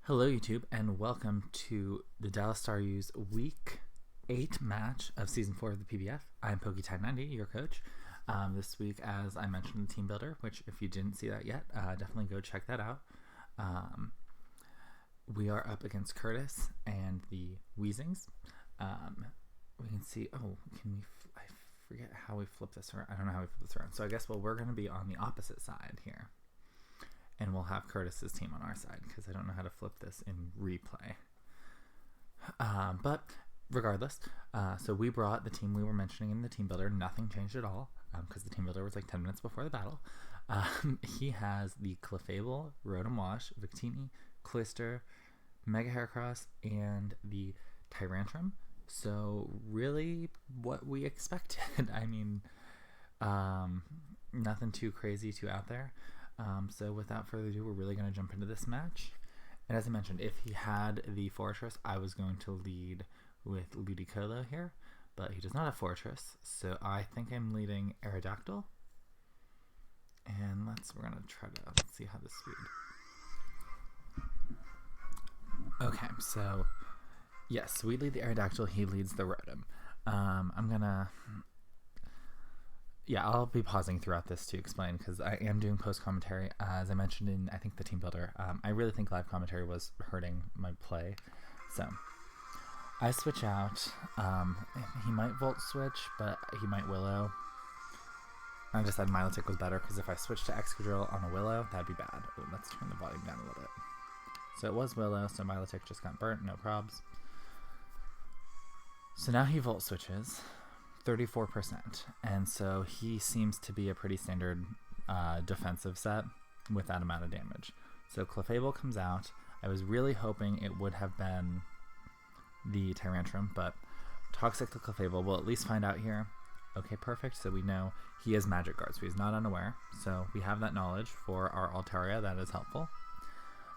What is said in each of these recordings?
Hello, YouTube, and welcome to the Dallas Staryus Week 8 match of Season 4 of the PBF. I'm PokeTag90, your coach. This week, as I mentioned, the Team Builder, which if you didn't see that yet, definitely go check that out. We are up against Curtis and the Weezings. We can see, I forget how we flip this around. I don't know how we flip this around. So I guess, we're going to be on the opposite side here. And we'll have Curtis's team on our side because I don't know how to flip this in replay. But regardless, so we brought the team we were mentioning in the team builder. Nothing changed at all because the team builder was like 10 minutes before the battle. He has the Clefable, Rotom Wash, Victini, Cloyster, Mega Heracross, and the Tyrantrum. So really what we expected. I mean, nothing too crazy, too out there. So without further ado, we're really going to jump into this match. And as I mentioned, if he had the Fortress, I was going to lead with Ludicolo here, but he does not have Fortress, so I think I'm leading Aerodactyl. And we're going to try to see how this speed. Okay, so yes, we lead the Aerodactyl, he leads the Rotom. I'll be pausing throughout this to explain because I am doing post-commentary. As I mentioned in, I think, the Team Builder, I really think live commentary was hurting my play. So I switch out. He might Volt Switch, but he might Willow. I decided Milotic was better because if I switch to Excadrill on a Willow, that'd be bad. Ooh, let's turn the volume down a little bit. So it was Willow, so Milotic just got burnt, no probs. So now he Volt Switches. 34%, and so he seems to be a pretty standard defensive set with that amount of damage. So Clefable comes out. I was really hoping it would have been the Tyrantrum, but Toxic to Clefable. We'll at least find out here. Okay, perfect. So we know he has Magic Guard, so he's not unaware. So we have that knowledge for our Altaria. That is helpful.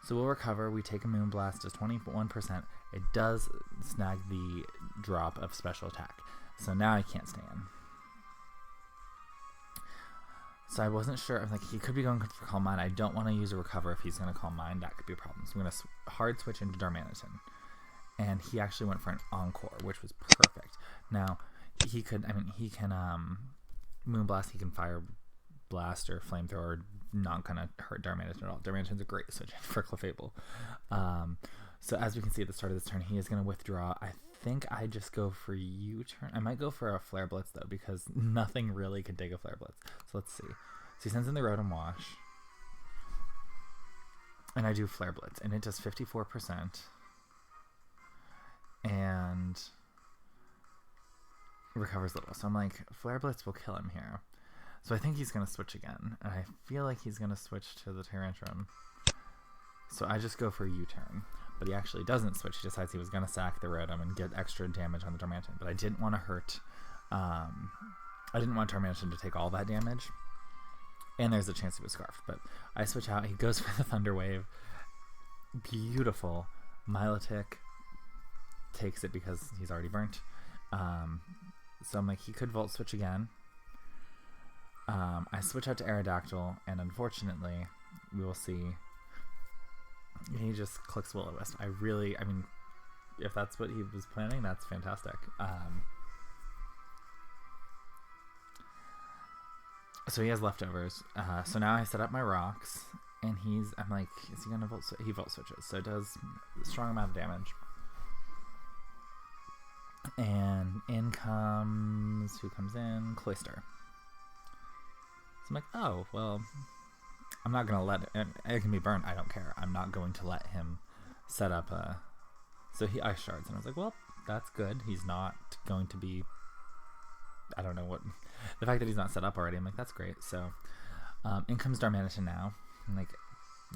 So we'll recover. We take a Moonblast as 21%. It does snag the drop of special attack. So now I can't stand. So I wasn't sure. I'm like, he could be going for Calm Mind. I don't want to use a Recover if he's going to Calm Mind. That could be a problem. So I'm going to hard switch into Darmanitan. And he actually went for an Encore, which was perfect. Now, he can Moonblast, he can Fire Blast or Flamethrower, not going to hurt Darmanitan at all. Darmanitan's a great switch for Clefable. So as we can see at the start of this turn, he is going to withdraw. I think I just go for U-turn. I might go for a Flare Blitz, though, because nothing really can take a Flare Blitz. So let's see. So he sends in the Rotom Wash. And I do Flare Blitz. And it does 54%. And recovers little. So I'm like, Flare Blitz will kill him here. So I think he's going to switch again. And I feel like he's going to switch to the Tyrantrum. So I just go for a U-turn. But he actually doesn't switch. He decides he was going to sack the Rotom and get extra damage on the Darmanitan. But I didn't want to hurt... I didn't want Darmanitan to take all that damage. And there's a chance he was Scarfed. But I switch out. He goes for the Thunder Wave. Beautiful. Milotic takes it because he's already burnt. So I'm like, he could Volt Switch again. I switch out to Aerodactyl. And unfortunately, we will see... He just clicks Will-O-Wisp. I mean, if that's what he was planning, that's fantastic. So he has leftovers. So now I set up my rocks, and I'm like, is he going to Volt Switch? He Volt Switches, so it does a strong amount of damage. And in comes, who comes in? Cloyster. So I'm like, oh, well... I'm not going to let it can be burnt. I don't care. I'm not going to let him set up so he Ice Shards. And I was like, well, that's good. He's not going to be, I don't know what, the fact that he's not set up already, I'm like, that's great. So in comes Darmanitan now. I'm like,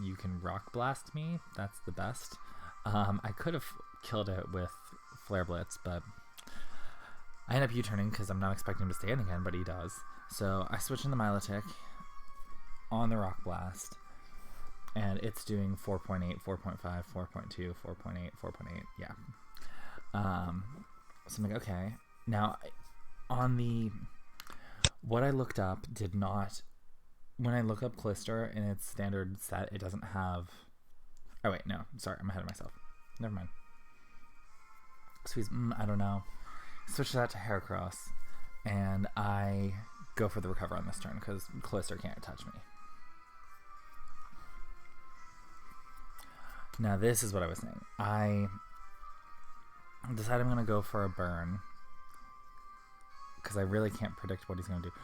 you can Rock Blast me. That's the best. I could have killed it with Flare Blitz, but I end up U-turning because I'm not expecting him to stand again, but he does. So I switch in the Milotic on the Rock Blast, and it's doing 4.8, 4.5, 4.2, 4.8, 4.8, yeah. So I'm like, okay. Now, on the, what I looked up did not, when I look up Cloyster in its standard set, it doesn't have Oh, wait, no. Sorry, I'm ahead of myself. Never mind. So he's, I don't know. Switches out to Heracross, and I go for the recover on this turn because Cloyster can't touch me. Now, this is what I was saying. I decide I'm going to go for a burn because I really can't predict what he's going to do.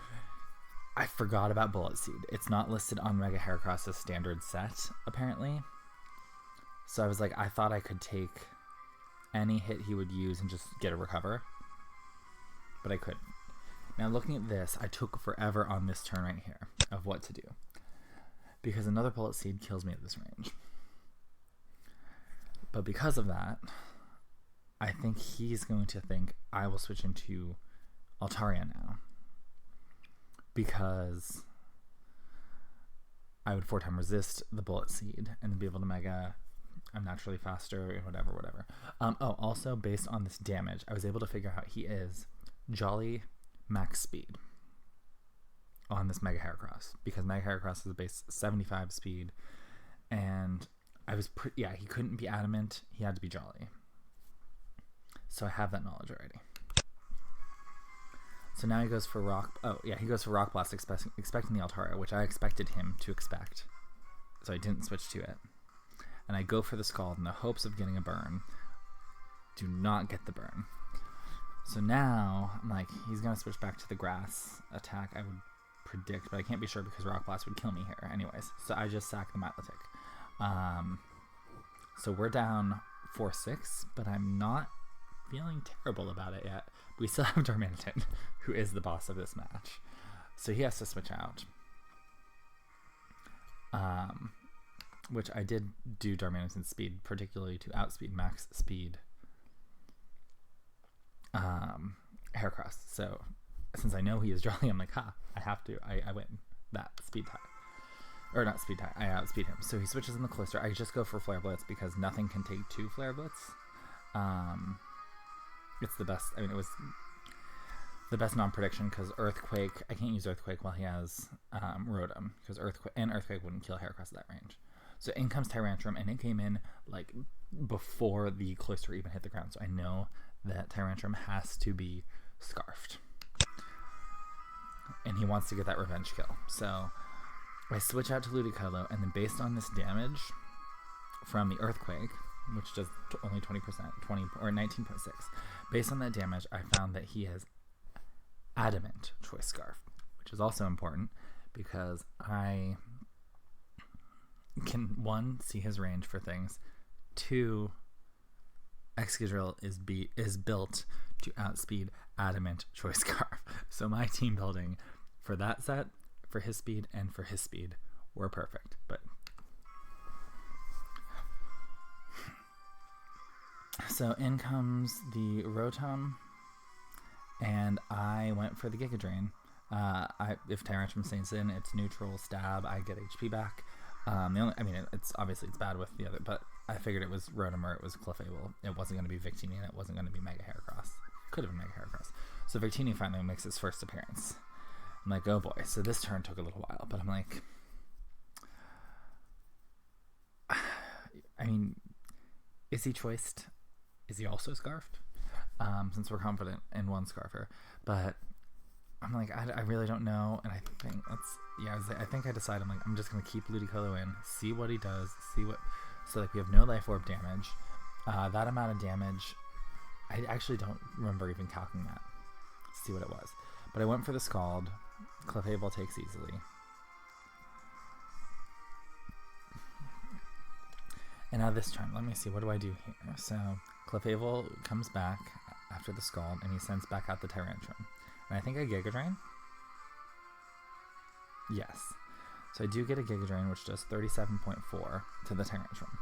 I forgot about Bullet Seed. It's not listed on Mega Heracross's standard set, apparently. So I was like, I thought I could take any hit he would use and just get a recover. But I couldn't. Now, looking at this, I took forever on this turn right here of what to do. Because another Bullet Seed kills me at this range. But because of that, I think he's going to think I will switch into Altaria now. Because I would 4-time resist the Bullet Seed and be able to Mega. I'm naturally faster and whatever. Also, based on this damage, I was able to figure out he is Jolly max speed on this Mega Heracross. Because Mega Heracross is a base 75 speed. And I was he couldn't be Adamant. He had to be Jolly. So I have that knowledge already. So now he goes for Rock... Oh, yeah, he goes for Rock Blast, expecting the Altaria, which I expected him to expect. So I didn't switch to it. And I go for the Scald in the hopes of getting a burn. Do not get the burn. So now, I'm like, he's going to switch back to the Grass attack, I would predict, but I can't be sure because Rock Blast would kill me here anyways. So I just sack the Milotic. So we're down 4-6, but I'm not feeling terrible about it yet. We still have Darmanitan, who is the boss of this match. So he has to switch out. Which I did do Darmanitan's speed, particularly to outspeed max speed Heracross. So since I know he is Jolly, I'm like, I have to. I win that speed tie. Or not speed tie, I outspeed him. So he switches in the Cloyster. I just go for Flare Blitz because nothing can take 2 Flare Blitz. It's the best. I mean, it was the best non-prediction because Earthquake, I can't use Earthquake while he has Rotom because Earthquake wouldn't kill Heracross at that range. So in comes Tyrantrum, and it came in like before the Cloyster even hit the ground. So I know that Tyrantrum has to be Scarfed. And he wants to get that revenge kill. So I switch out to Ludicolo, and then based on this damage from the Earthquake, which does only 20%, 20 or 19.6. Based on that damage, I found that he has Adamant Choice Scarf, which is also important because I can, 1, see his range for things, 2, Excadrill is built to outspeed Adamant Choice Scarf. So my team building for that set, for his speed, and for his speed were perfect. But so in comes the Rotom, and I went for the Giga Drain. If Tyrantrum stays in, it's neutral stab. I get HP back. It's obviously it's bad with the other, but I figured it was Rotom or it was Clefable. It wasn't going to be Victini, and it wasn't going to be Mega Heracross. Could have been Mega Heracross. So Victini finally makes its first appearance. I'm like, oh boy. So this turn took a little while, but I'm like, I mean, is he choiced? Is he also Scarfed? Since we're confident in one Scarfer. But I'm like, I really don't know. And I think I think I decided, I'm like, I'm just going to keep Ludicolo in, see what he does, so like we have no Life Orb damage. That amount of damage, I actually don't remember even calculating that. See what it was. But I went for the Scald. Clefable takes easily. And now this turn, let me see, what do I do here? So Clefable comes back after the Scald, and he sends back out the Tyrantrum. And I think I Giga Drain? Yes. So I do get a Giga Drain, which does 37.4 to the Tyrantrum.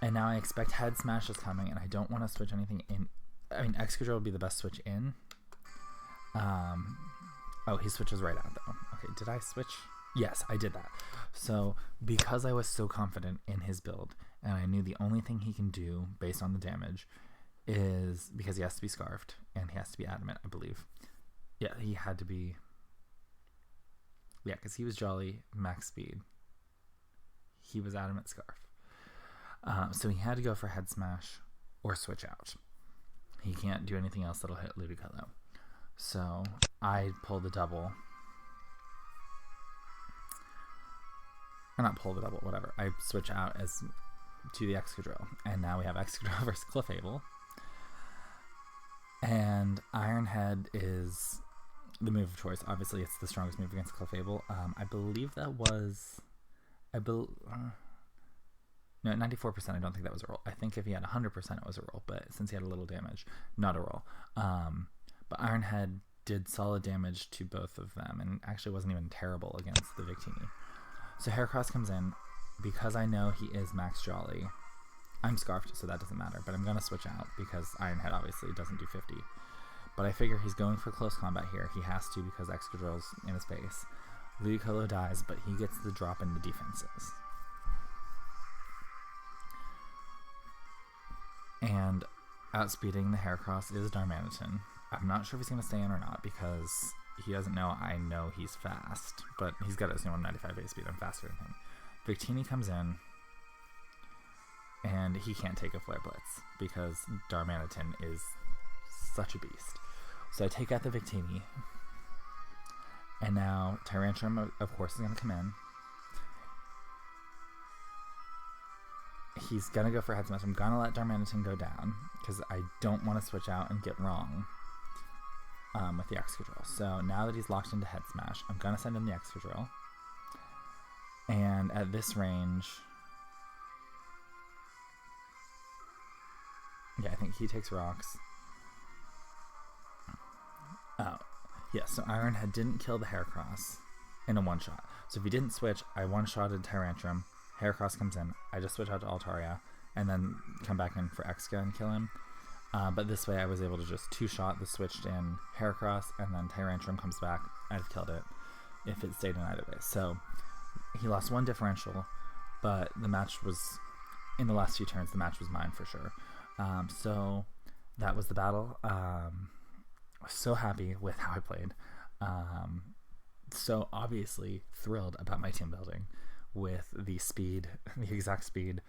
And now I expect Head Smash is coming, and I don't want to switch anything in. I mean, Excadrill would be the best switch in. Oh, he switches right out, though. Okay, did I switch? Yes, I did that. So, because I was so confident in his build, and I knew the only thing he can do based on the damage is, because he has to be Scarfed, and he has to be Adamant, I believe. Yeah, he had to be... Yeah, because he was Jolly, max speed. he was adamant Scarf. So he had to go for head smash or switch out. He can't do anything else that'll hit Ludicolo. So I pulled the double. Or not pull the double, whatever. I switch out as to the Excadrill. And now we have Excadrill versus Clefable. And Iron Head is the move of choice. Obviously, it's the strongest move against Clefable. I believe that was... no, 94%, I don't think that was a roll. I think if he had 100%, it was a roll. But since he had a little damage, not a roll. But Iron Head did solid damage to both of them. And actually wasn't even terrible against the Victini. So Heracross comes in. Because I know he is Max Jolly, I'm Scarfed, so that doesn't matter. But I'm going to switch out because Iron Head obviously doesn't do 50. But I figure he's going for close combat here. He has to because Excadrill's in his base. Ludicolo dies, but he gets the drop in the defenses. And outspeeding the Heracross is Darmanitan. I'm not sure if he's going to stay in or not because he doesn't know I know he's fast. But he's got a 95 base speed. I'm faster than him. Victini comes in, and he can't take a Flare Blitz because Darmanitan is such a beast. So I take out the Victini, and now Tyrantrum, of course, is going to come in. He's going to go for Head Smash. I'm going to let Darmanitan go down because I don't want to switch out and get wrong with the Excadrill. So now that he's locked into Head Smash, I'm going to send in the Excadrill. And at this range, yeah, I think he takes rocks. Oh, yeah, so Iron Head didn't kill the Heracross in a one-shot. So if he didn't switch, I one-shotted Tyrantrum. Heracross comes in. I just switch out to Altaria and then come back in for Exca and kill him. But this way I was able to just two-shot the switched in Heracross, and then Tyrantrum comes back. I'd have killed it if it stayed in either way. So he lost one differential, but the match was, in the last few turns, the match was mine for sure. So that was the battle. I was so happy with how I played. So obviously thrilled about my team building with the speed, the exact speed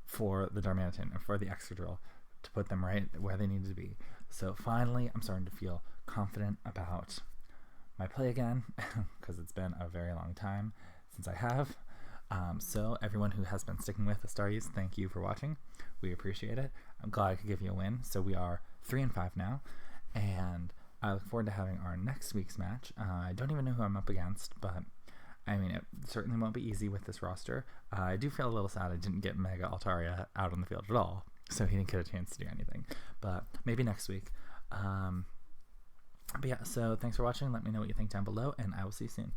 for the Darmanitan and for the Excadrill to put them right where they needed to be. So finally, I'm starting to feel confident about my play again because it's been a very long time since I have. So everyone who has been sticking with the Staryus, thank you for watching. We appreciate it. I'm glad I could give you a win. So we are 3-5 now, and I look forward to having our next week's match. I don't even know who I'm up against, but I mean, it certainly won't be easy with this roster. I do feel a little sad I didn't get Mega Altaria out on the field at all, so he didn't get a chance to do anything. But maybe next week. But yeah, so thanks for watching. Let me know what you think down below, and I will see you soon.